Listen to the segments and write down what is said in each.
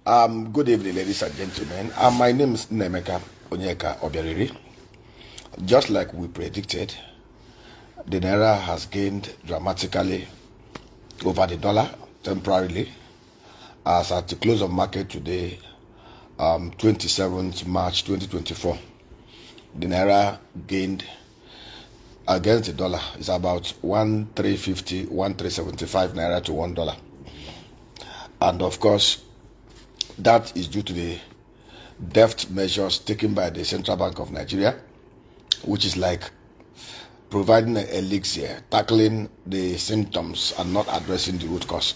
Good evening, ladies and gentlemen. My name is Nemeka Onyeka Obiariri. Just like we predicted, the Naira has gained dramatically over the dollar temporarily. As at the close of market today, 27th March 2024, the Naira gained against the dollar is about 1,350, 1,375 Naira to $1. And of course, that is due to the deft measures taken by the Central Bank of Nigeria, which is like providing an elixir, tackling the symptoms and not addressing the root cause.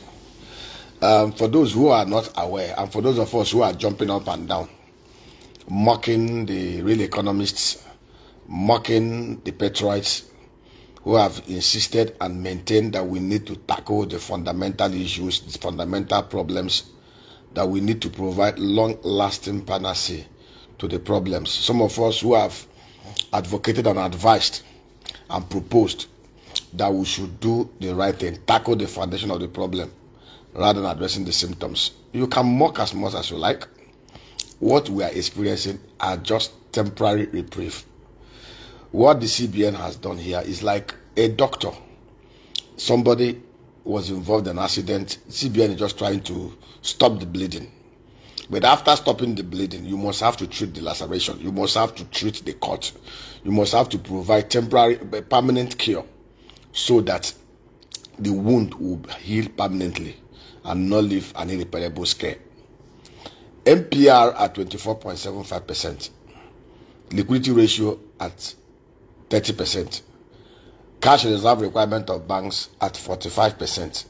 For those who are not aware, and for those of us who are jumping up and down, mocking the real economists, mocking the patriots who have insisted and maintained that we need to tackle the fundamental issues, the fundamental problems, that we need to provide long-lasting panacea to the problems. Some of us who have advocated and advised and proposed that we should do the right thing, tackle the foundation of the problem rather than addressing the symptoms. You can mock as much as you like. What we are experiencing are just temporary reprieve. What the CBN has done here is like a doctor. Somebody was involved in an accident. CBN is just trying to stop the bleeding. But after stopping the bleeding, you must have to treat the laceration. You must have to treat the cut. You must have to provide temporary, permanent cure so that the wound will heal permanently and not leave an irreparable scar. MPR at 24.75%. Liquidity ratio at 30%. Cash reserve requirement of banks at 45%.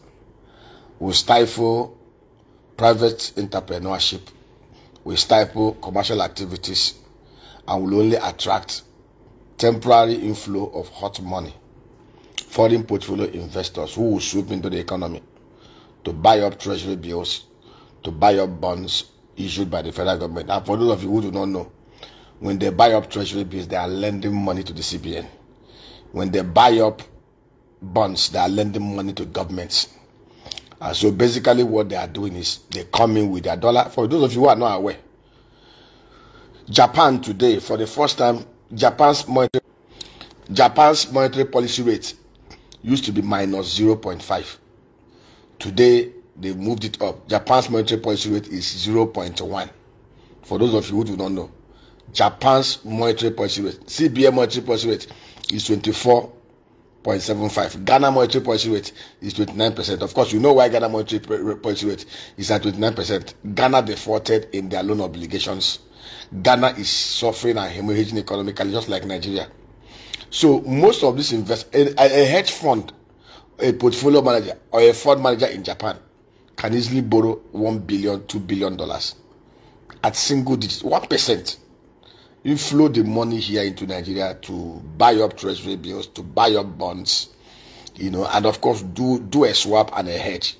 Will stifle private entrepreneurship, will stifle commercial activities, and will only attract temporary inflow of hot money, foreign portfolio investors who will swoop into the economy to buy up treasury bills, to buy up bonds issued by the federal government. And for those of you who do not know, when they buy up treasury bills, they are lending money to the CBN. When they buy up bonds, they are lending money to governments. And so basically what they are doing is they come in with their dollar. For those of you who are not aware, Japan today, for the first time, Japan's monetary policy rate used to be minus 0.5. Today, they moved it up. Japan's monetary policy rate is 0.1. For those of you who do not know, Japan's monetary policy rate, CBN monetary policy rate is 24.75. Ghana monetary policy rate is 29%. Of course, you know why Ghana monetary policy rate is at 29%. Ghana defaulted in their loan obligations. Ghana is suffering and hemorrhaging economically, just like Nigeria. So most of this a hedge fund, a portfolio manager, or a fund manager in Japan can easily borrow $1 billion, $2 billion at single digits, 1%. You flow the money here into Nigeria to buy up treasury bills, to buy up bonds, and of course do a swap and a hedge.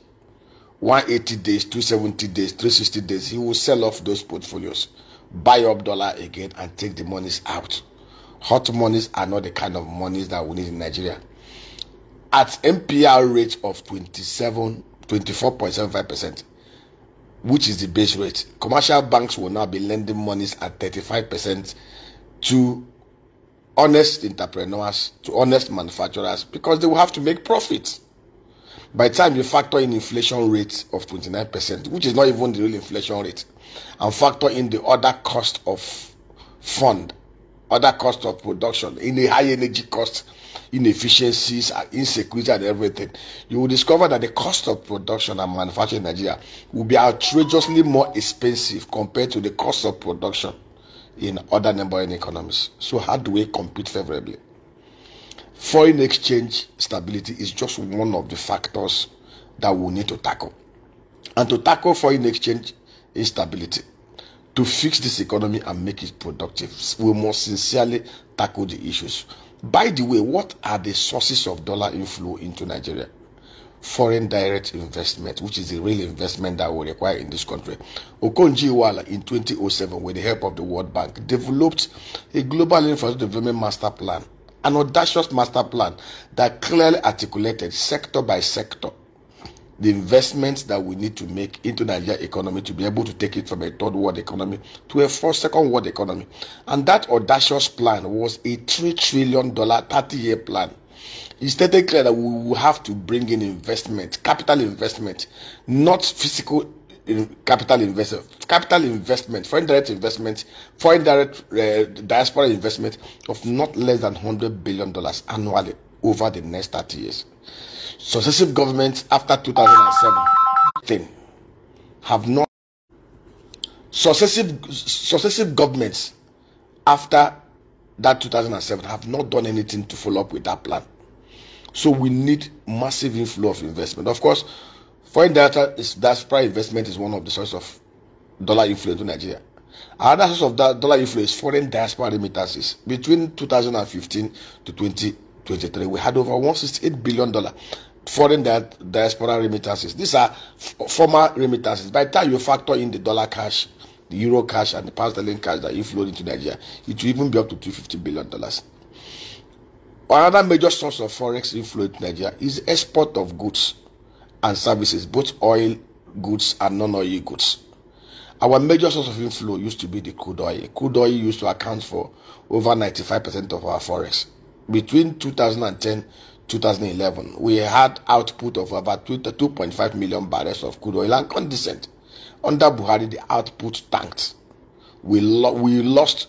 180 days, 270 days, 360 days, he will sell off those portfolios, buy up dollar again, and take the monies out. Hot monies are not the kind of monies that we need in Nigeria. At MPR rate of 24.75%, which is the base rate, commercial banks will now be lending monies at 35% to honest entrepreneurs, to honest manufacturers, because they will have to make profits. By the time you factor in inflation rate of 29%, which is not even the real inflation rate, and factor in the other cost of fund, other cost of production, in the high energy cost, inefficiencies, insecurity, and everything, you will discover that the cost of production and manufacturing in Nigeria will be outrageously more expensive compared to the cost of production in other neighboring economies. So how do we compete favorably? Foreign exchange stability is just one of the factors that we need to tackle. And to tackle foreign exchange instability, to fix this economy and make it productive, we must sincerely tackle the issues. By the way, what are the sources of dollar inflow into Nigeria? Foreign direct investment, which is the real investment that we require in this country. Okonjo-Iweala in 2007, with the help of the World Bank, developed a global infrastructure development master plan, an audacious master plan that clearly articulated sector by sector the investments that we need to make into Nigeria economy to be able to take it from a third world economy to a second world economy. And that audacious plan was a $3 trillion 30-year plan. It stated clear that we will have to bring in investment, capital investment, not physical capital investment, foreign direct investment, foreign direct diaspora investment of not less than $100 billion annually over the next 30 years. Successive governments after 2007 have not. Successive governments after that 2007 have not done anything to follow up with that plan. So we need massive inflow of investment. Of course, foreign diaspora investment is one of the sources of dollar inflow into Nigeria. Another source of that dollar inflow is foreign diaspora remittances. Between 2015 to 2023, we had over $168 billion foreign diaspora remittances. These are former remittances. By the time you factor in the dollar cash, the euro cash, and the pound sterling cash that inflowed into Nigeria, it will even be up to $250 billion. Another major source of forex inflow into Nigeria is export of goods and services, both oil goods and non-oil goods. Our major source of inflow used to be the crude oil. Crude oil used to account for over 95% of our forex. Between 2010 2011, we had output of about 2.5 million barrels of crude oil and condensate. Under Buhari, the output tanked. We lost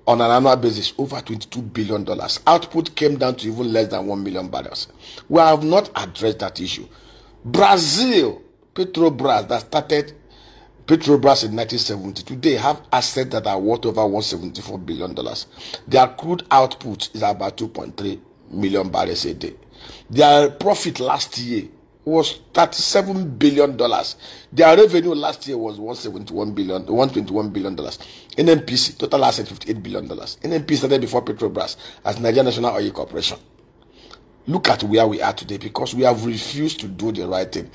on an annual basis over $22 billion. Output came down to even less than 1 million barrels. We have not addressed that issue. Brazil, Petrobras, that started Petrobras in 1970, today have assets that are worth over $174 billion. Their crude output is about 2.3 million barrels a day. Their profit last year was $37 billion. Their revenue last year was $121 billion. NNPC, total asset $58 billion. NNPC started before Petrobras as Nigeria National Oil Corporation. Look at where we are today because we have refused to do the right thing.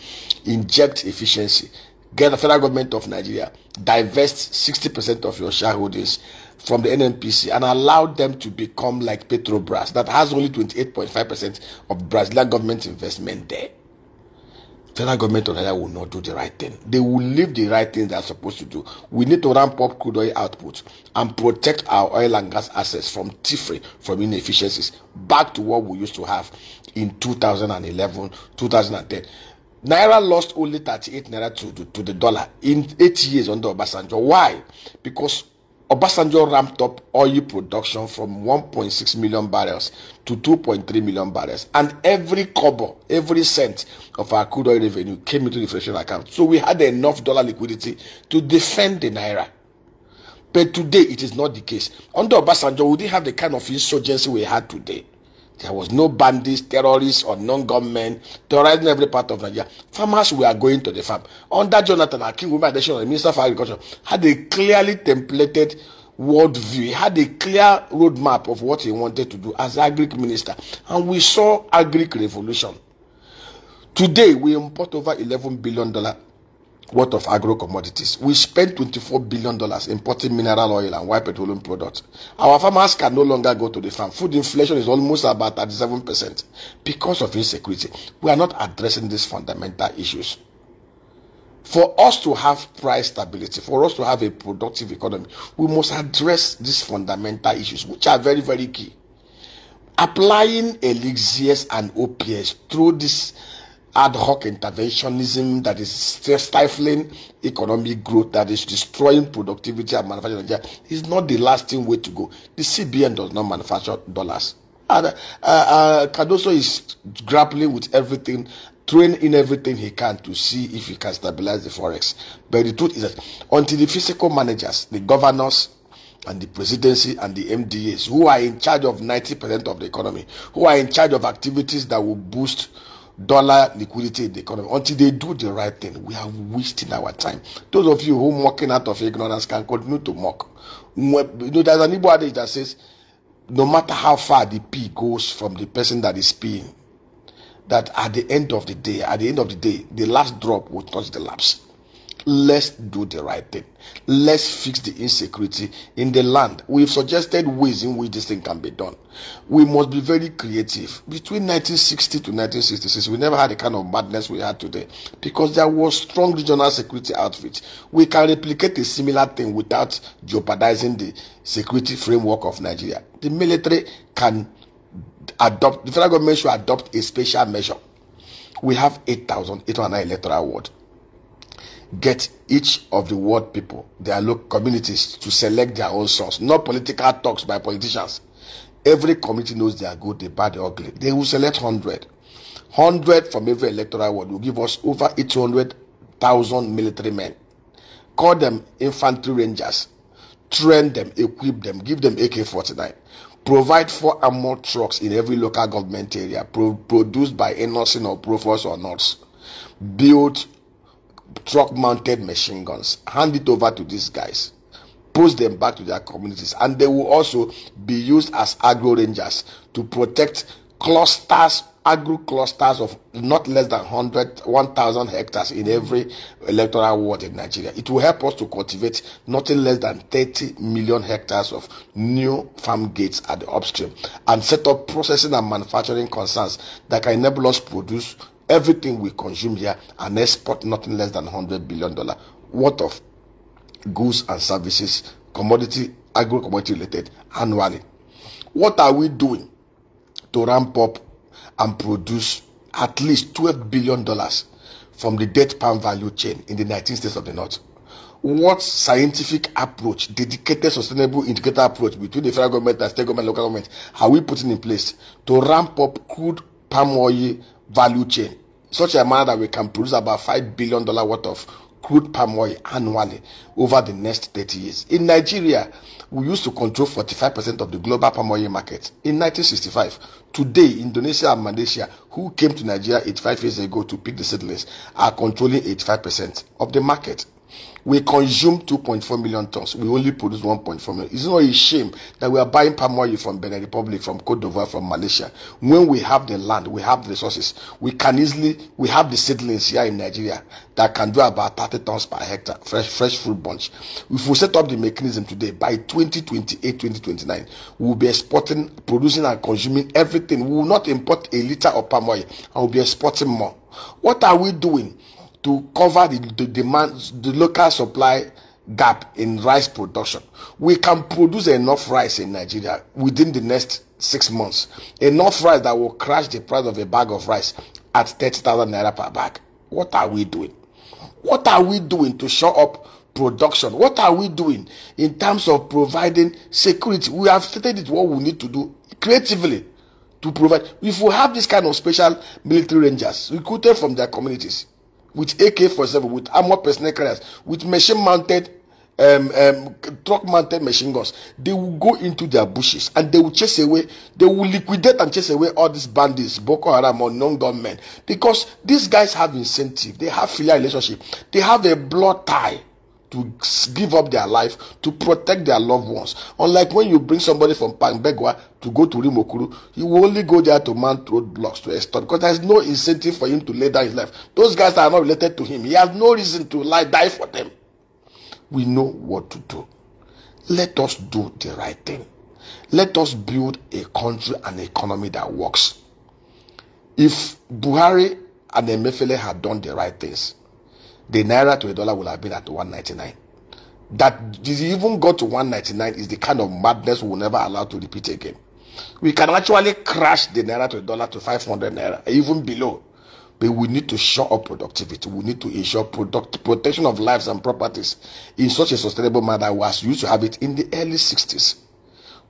Inject efficiency. Get the federal government of Nigeria, divest 60% of your shareholdings from the NNPC and allow them to become like Petrobras that has only 28.5% of Brazilian government investment there. Federal government of Nigeria will not do the right thing. They will leave the right things they are supposed to do. We need to ramp up crude oil output and protect our oil and gas assets from thievery, from inefficiencies, back to what we used to have in 2011, 2010. Naira lost only 38 naira to the dollar in 8 years under Obasanjo. Why? Because Obasanjo ramped up oil production from 1.6 million barrels to 2.3 million barrels. And every kobo, every cent of our crude oil revenue came into the federation account. So we had enough dollar liquidity to defend the Naira. But today, it is not the case. Under Obasanjo, we didn't have the kind of insurgency we had today. There was no bandits, terrorists, or non-government terrorizing every part of Nigeria. Farmers were going to the farm. Under Jonathan Akin, the Minister of Agriculture, had a clearly templated worldview. He had a clear roadmap of what he wanted to do as Agric Minister. And we saw Agric Revolution. Today, we import over $11 billion worth of agro commodities. We spent $24 billion importing mineral oil and white petroleum products. Our farmers can no longer go to the farm. Food inflation is almost about 37% because of insecurity. We are not addressing these fundamental issues. For us to have price stability, for us to have a productive economy, we must address these fundamental issues, which are very, very key. Applying elixirs and OPS through this ad hoc interventionism that is stifling economic growth, that is destroying productivity and manufacturing is not the lasting way to go. The CBN does not manufacture dollars. Cardoso is grappling with everything, throwing in everything he can to see if he can stabilize the forex. But the truth is that until the physical managers, the governors, and the presidency and the MDAs, who are in charge of 90% of the economy, who are in charge of activities that will boost dollar liquidity in the economy, until they do the right thing, we are wasting our time. Those of you who mocking out of ignorance can continue to mock. There's an Igbo adage that says, no matter how far the pee goes from the person that is peeing, that at the end of the day, the last drop will touch the laps. Let's do the right thing. Let's fix the insecurity in the land. We've suggested ways in which this thing can be done. We must be very creative. Between 1960 to 1966, we never had the kind of madness we had today because there was strong regional security outfit. We can replicate a similar thing without jeopardizing the security framework of Nigeria. The military can adopt, the federal government should adopt a special measure. We have 8,809 electoral ward. Get each of the ward people, their local communities, to select their own source, not political talks by politicians. Every community knows they are good, they bad, they ugly. They will select 100. 100 from every electoral ward will give us over 800,000 military men. Call them infantry rangers. Train them, equip them, give them AK-49. Provide 4 armored trucks in every local government area, produced by Emerson or Proforce or NOTS. Build truck-mounted machine guns. Hand it over to these guys. Post them back to their communities. And they will also be used as agro rangers to protect clusters, agro clusters of not less than 1,000 hectares in every electoral ward in Nigeria. It will help us to cultivate nothing less than 30 million hectares of new farm gates at the upstream and set up processing and manufacturing concerns that can enable us to produce everything we consume here and export nothing less than $100 billion worth of goods and services, commodity, agro-commodity related annually. What are we doing to ramp up and produce at least $12 billion from the date palm value chain in the 19 states of the North? What scientific approach, dedicated, sustainable, integrated approach between the federal government and state government, local government are we putting in place to ramp up crude palm oil value chain such a manner that we can produce about $5 billion worth of crude palm oil annually over the next 30 years. In Nigeria, we used to control 45% of the global palm oil market in 1965. Today, Indonesia and Malaysia, who came to Nigeria 85 years ago to pick the seedlings, are controlling 85% of the market. We consume 2.4 million tons. We only produce 1.4 million. It's not a shame that we are buying palm oil from Benin Republic, from Cote d'Ivoire, from Malaysia. When we have the land, we have the resources, we have the seedlings here in Nigeria that can do about 30 tons per hectare, fresh fruit bunch. If we set up the mechanism today, by 2028, 2029, we will be exporting, producing and consuming everything. We will not import a liter of palm oil and we'll be exporting more. What are we doing to cover the demand, the local supply gap in rice production? We can produce enough rice in Nigeria within the next 6 months. Enough rice that will crash the price of a bag of rice at 30,000 naira per bag. What are we doing? What are we doing to show up production? What are we doing in terms of providing security? We have stated it what we need to do creatively to provide. If we have this kind of special military rangers recruited from their communities, with AK-47, with armored personnel carriers, with machine-mounted, truck-mounted machine guns, they will go into their bushes and they will chase away, they will liquidate and chase away all these bandits, Boko Haram or non-gunmen, because these guys have incentive, they have filial relationship, they have a blood tie to give up their life to protect their loved ones. Unlike when you bring somebody from Pambegwa to go to Rimokuru, he will only go there to mount roadblocks to extort, because there is no incentive for him to lay down his life. Those guys are not related to him. He has no reason to die for them. We know what to do. Let us do the right thing. Let us build a country and economy that works. If Buhari and Emefiele had done the right things, the naira to a dollar will have been at 199. That did even go to 199 is the kind of madness we will never allow to repeat again. We can actually crash the naira to a dollar to 500 naira, even below. But we need to show up productivity. We need to ensure protection of lives and properties in such a sustainable manner as we used to have it in the early 60s.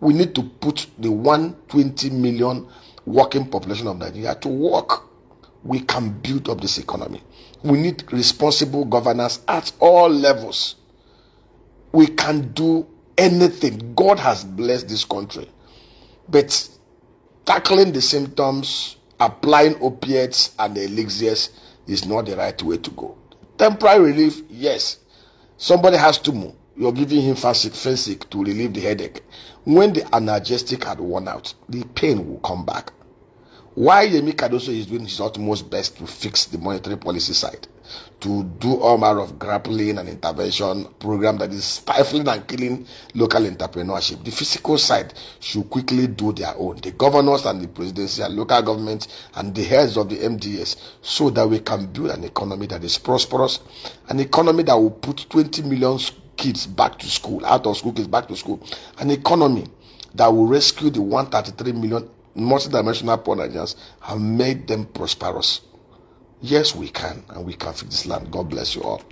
We need to put the 120 million working population of Nigeria to work. We can build up this economy. We need responsible governance at all levels. We can do anything. God has blessed this country. But tackling the symptoms, applying opiates and elixirs is not the right way to go. Temporary relief, yes. Somebody has to move. You're giving him Fensic to relieve the headache. When the analgesic had worn out, the pain will come back. Why Yemi Cardoso is doing his utmost best to fix the monetary policy side. to do all manner of grappling and intervention program that is stifling and killing local entrepreneurship. The physical side should quickly do their own. The governors and the presidency and local government and the heads of the MDS, so that we can build an economy that is prosperous, an economy that will put 20 million kids back to school, out of school kids back to school, an economy that will rescue the 133 million multidimensional poor Nigerians and make them prosperous. Yes, we can, and we can fix this land. God bless you all.